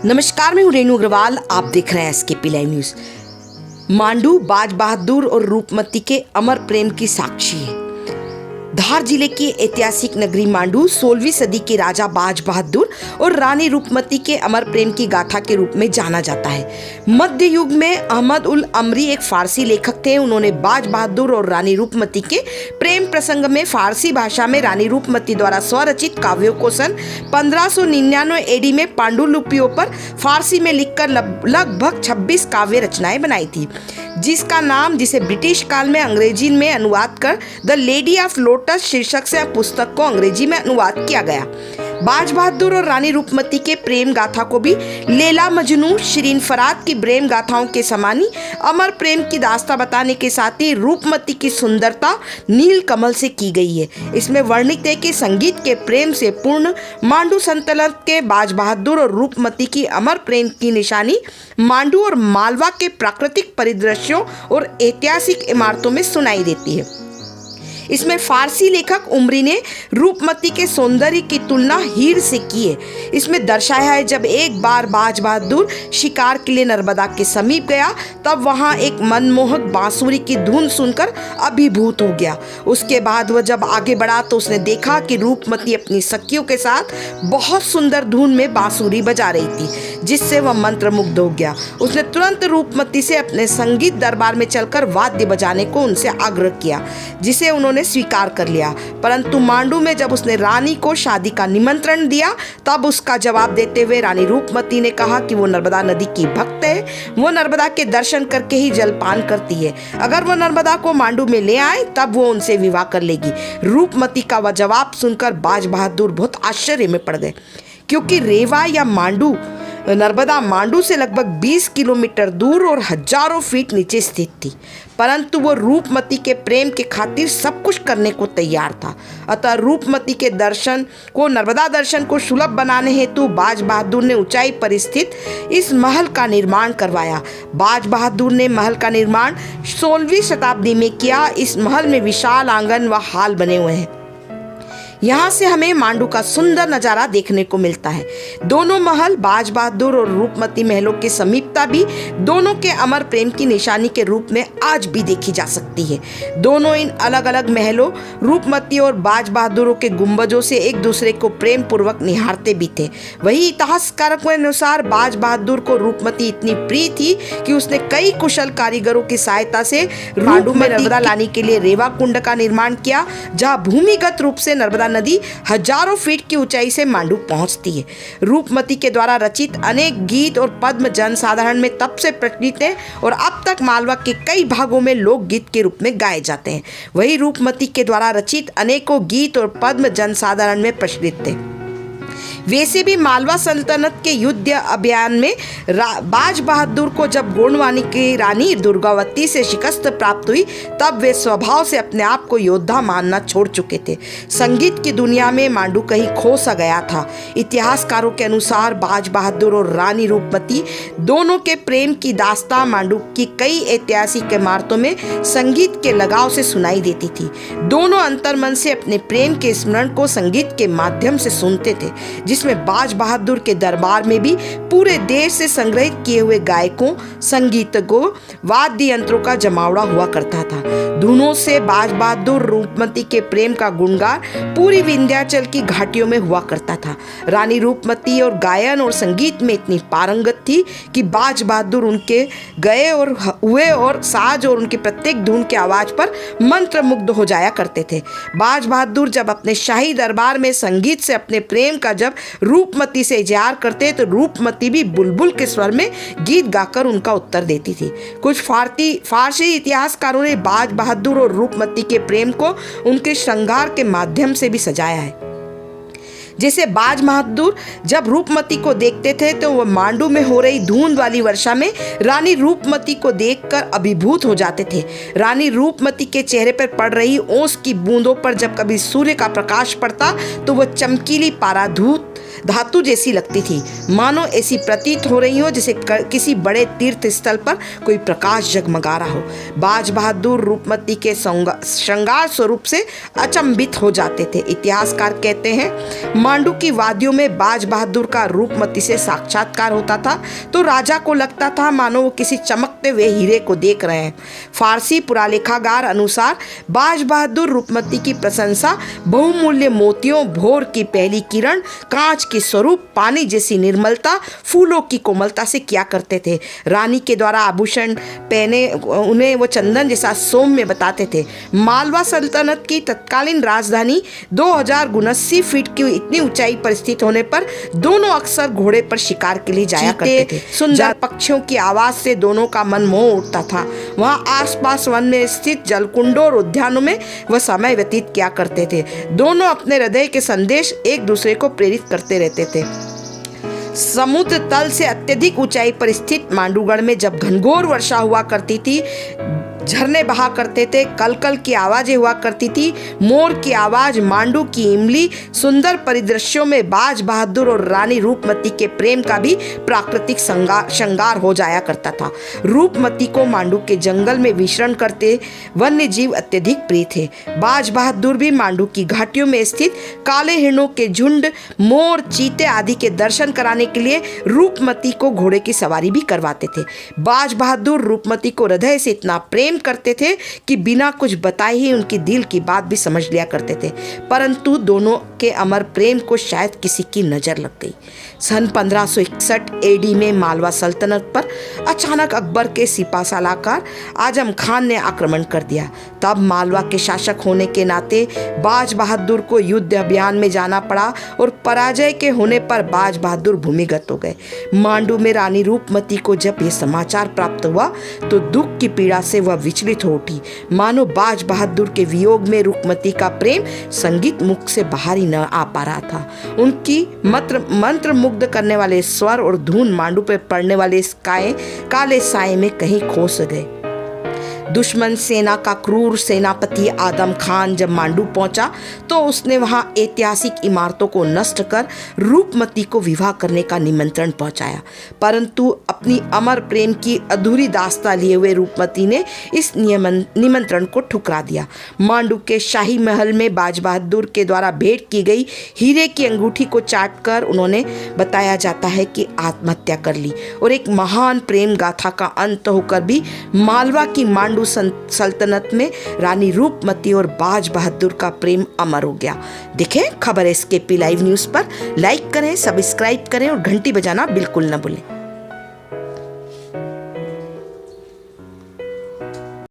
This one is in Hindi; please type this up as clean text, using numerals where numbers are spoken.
नमस्कार, मैं हूँ रेणु अग्रवाल। आप देख रहे हैं एसकेपी लाइव न्यूज। मांडू बाज बहादुर और रूपमती के अमर प्रेम की साक्षी है। धार जिले की ऐतिहासिक नगरी मांडू 16वीं सदी के राजा बाज बहादुर और रानी रूपमती के अमर प्रेम की गाथा के रूप में जाना जाता है। मध्य युग में अहमद उल अमरी एक फारसी लेखक थे। उन्होंने बाज बहादुर और रानी रूपमती के प्रेम प्रसंग में फारसी भाषा में रानी रूपमती द्वारा स्वरचित काव्यों को सन 1599 एडी में पांडुलिपियों पर फारसी में लिखकर लगभग 26 काव्य रचनाएं बनाई थी, जिसे ब्रिटिश काल में अंग्रेजी में अनुवाद कर द लेडी ऑफ लोटस शीर्षक से पुस्तक को अंग्रेजी में अनुवाद किया गया। बाज बहादुर और रानी रूपमती के प्रेम गाथा को भी लैला मजनू, शिरीन फरात की प्रेम गाथाओं के समान ही अमर प्रेम की दास्तां बताने के साथ ही रूपमती की सुंदरता नील कमल से की गई है। इसमें वर्णित है कि संगीत के प्रेम से पूर्ण मांडू सल्तनत के बाज बहादुर और रूपमती की अमर प्रेम की निशानी मांडू और मालवा के प्राकृतिक परिदृश्यों और ऐतिहासिक इमारतों में सुनाई देती है। इसमें फारसी लेखक उमरी ने रूपमती के सौंदर्य की तुलना हीर से की है। इसमें दर्शाया है, जब एक बार बाज बहादुर शिकार के लिए नर्मदा के समीप गया, तब वहां एक मनमोहक बांसुरी की धुन सुनकर अभिभूत हो गया। उसके बाद वह जब आगे बढ़ा तो उसने देखा कि रूपमती अपनी सखियों के साथ बहुत सुंदर धुन में बांसुरी बजा रही थी, जिससे वह मंत्रमुग्ध हो गया। उसने तुरंत रूपमती से अपने संगीत दरबार में चलकर वाद्य बजाने को उनसे आग्रह किया, जिसे उन्होंने स्वीकार कर लिया। परंतु मांडू में जब उसने रानी को शादी का निमंत्रण दिया, तब उसका जवाब देते हुए रानी रूपमती ने कहा कि वो नर्मदा नदी की भक्त है। वो नर्मदा के दर्शन करके ही जलपान करती है। अगर वो नर्मदा को मांडू में ले आए, तब वो उनसे विवाह कर लेगी। रूपमती का वह जवाब सुनकर बाज बहादुर बहुत आश्चर्य में पड़ गए, क्योंकि रेवा या मांडू नर्मदा मांडू से लगभग 20 किलोमीटर दूर और हजारों फीट नीचे स्थित थी। परंतु वो रूपमती के प्रेम के खातिर सब कुछ करने को तैयार था। अतः रूपमती के नर्मदा दर्शन को सुलभ बनाने हेतु बाज बहादुर ने ऊंचाई पर स्थित इस महल का निर्माण करवाया। बाज बहादुर ने महल का निर्माण 16वीं शताब्दी में किया। इस महल में विशाल आंगन व हाल बने हुए हैं। यहाँ से हमें मांडू का सुंदर नजारा देखने को मिलता है। दोनों महल बाज बहादुर और रूपमती महलों की समीपता भी दोनों के अमर प्रेम की निशानी के रूप में आज भी देखी जा सकती है। दोनों इन अलग अलग महलों रूपमती और बाज बहादुरों के गुंबजों से एक दूसरे को प्रेम पूर्वक निहारते भी थे। वही इतिहासकारों के अनुसार बाज बहादुर को रूपमती इतनी प्रिय थी कि उसने कई कुशल कारीगरों की सहायता से मांडू में नर्मदा लाने के लिए रेवा कुंड का निर्माण किया, जहाँ भूमिगत रूप से नर्मदा नदी हजारों फीट की ऊंचाई से मांडू पहुंचती है। रूपमती के द्वारा रचित अनेक गीत और पद्म जनसाधारण में तब से प्रचलित है और अब तक मालवा के कई भागों में लोकगीत के रूप में गाए जाते हैं। वही रूपमती के द्वारा रचित अनेकों गीत और पद्म जनसाधारण में प्रचलित थे। वैसे भी मालवा सल्तनत के युद्ध अभियान में बाज बहादुर को जब गोंडवानी की रानी दुर्गावती से शिकस्त प्राप्त हुई, तब वे स्वभाव से अपने आप को योद्धा मानना छोड़ चुके थे। संगीत की दुनिया में मांडू कहीं खो सा गया था। इतिहासकारों के अनुसार बाज बहादुर और रानी रूपमती दोनों के प्रेम की दास्तां मांडू की कई ऐतिहासिक इमारतों में संगीत के लगाव से सुनाई देती थी। दोनों अंतर्मन से अपने प्रेम के स्मरण को संगीत के माध्यम से सुनते थे, जिसमें बाज बहादुर के दरबार में भी पूरे देश से संग्रहित किए हुए गायकों, संगीतकों, वाद्य यंत्रों का जमावड़ा हुआ करता था। धुनों से बाज बहादुर रूपमती के प्रेम का गुणगान पूरी विंध्याचल की घाटियों में हुआ करता था। रानी रूपमती और गायन और संगीत में इतनी पारंगत थी कि बाज बहादुर उनके गए और हुए और साज और उनकी प्रत्येक धुन के आवाज पर मंत्रमुग्ध हो जाया करते थे। बाज बहादुर जब अपने शाही दरबार में संगीत से अपने प्रेम का जब रूपमती से इजहार करते तो रूपमती भी बुलबुल के स्वर में गीत गाकर उनका उत्तर देती थी। कुछ फारसी इतिहासकारों ने बाज बहादुर और रूपमती के प्रेम को उनके श्रृंगार के माध्यम से भी सजाया है। जैसे बाज बहादुर जब रूपमती को देखते थे तो वह मांडू में हो रही धूंध वाली वर्षा में रानी रूपमती को देखकर अभिभूत हो जाते थे। रानी रूपमती के चेहरे पर पड़ रही ओस की बूंदों पर जब कभी सूर्य का प्रकाश पड़ता तो वह चमकीली पाराधूत धातु जैसी लगती थी, मानो ऐसी प्रतीत हो रही हो जैसे किसी बड़े तीर्थ स्थल पर कोई प्रकाश जगमगा रहा हो। बाज बहादुर रूपमती के श्रृंगार स्वरूप से अचंभित हो जाते थे। इतिहासकार कहते हैं मांडू की वादियों में बाज बहादुर का रूपमती से साक्षात्कार होता था तो राजा को लगता था मानो वो किसी चमकते हुए हीरे को देख रहे हैं। फारसी पुरालेखागार अनुसार बाज बहादुर रूपमती की प्रशंसा बहुमूल्य मोतियों, भोर की पहली किरण, कांच की स्वरूप, पानी जैसी निर्मलता, फूलों की कोमलता से किया करते थे। रानी के द्वारा आभूषण पहने उन्हें वो चंदन जैसा सौम्य बताते थे। मालवा सल्तनत की तत्कालीन राजधानी 2079 फीट की इतनी ऊंचाई पर स्थित होने पर दोनों अक्सर घोड़े पर शिकार के लिए जाया करते थे। सुंदर पक्षियों की आवाज से दोनों का मन मोह उठता था। वहां आसपास वन में स्थित जलकुंडों और उद्यानों में वह समय व्यतीत किया करते थे। दोनों अपने हृदय के संदेश एक दूसरे को प्रेरित करते रहते थे। समुद्र तल से अत्यधिक ऊंचाई पर स्थित मांडूगढ़ में जब घनघोर वर्षा हुआ करती थी, झरने बहा करते थे, कलकल की आवाजें हुआ करती थी, मोर की आवाज, मांडू की इमली, सुंदर परिदृश्यों में बाज बहादुर और रानी रूपमती के प्रेम का भी प्राकृतिक श्रृंगार हो जाया करता था। रूपमती को मांडू के जंगल में विचरण करते वन्य जीव अत्यधिक प्रिय थे। बाज बहादुर भी मांडू की घाटियों में स्थित काले हिरणों के झुंड, मोर, चीते आदि के दर्शन कराने के लिए रूपमती को घोड़े की सवारी भी करवाते थे। बाज बहादुर रूपमती को हृदय से इतना प्रेम करते थे कि बिना कुछ बताए ही उनकी दिल की बात भी समझ लिया करते थे। परंतु दोनों के अमर प्रेम को शायद किसी की नजर लग गई। सन 1561 एडी में मालवा सल्तनत पर अचानक अकबर के सिपा सलाहकार आजम खान ने आक्रमण कर दिया। तब मालवा के शासक होने के नाते बाज बहादुर को युद्ध अभियान में जाना पड़ा और पराजय के होने पर बाज बहादुर भूमिगत हो गए। मांडू में रानी रूपमती को जब यह समाचार प्राप्त हुआ तो दुख की पीड़ा से वह विचलित हो उठी, मानो बाज बहादुर के वियोग में रूपमती का प्रेम संगीत मुख से बाहर ही न आ पा रहा था। उनकी मंत्र मुग्ध करने वाले स्वर और धुन मांडू पर पड़ने वाले काले साए में कहीं खोस गए। दुश्मन सेना का क्रूर सेनापति आदम खान जब मांडू पहुंचा तो उसने वहां ऐतिहासिक इमारतों को नष्ट कर रूपमती को विवाह करने का निमंत्रण पहुंचाया। परंतु अपनी अमर प्रेम की अधूरी दास्तां लिए हुए रूपमती ने इस निमंत्रण को ठुकरा दिया। मांडू के शाही महल में बाज बहादुर के द्वारा भेंट की गई हीरे की अंगूठी को चाटकर उन्होंने बताया जाता है कि आत्महत्या कर ली और एक महान प्रेम गाथा का अंत होकर भी मालवा की मांडू सल्तनत में रानी रूपमती और बाज बहादुर का प्रेम अमर हो गया। देखें खबर SKP लाइव न्यूज़ पर, लाइक करें, सब्सक्राइब करें और घंटी बजाना बिल्कुल न भूलें।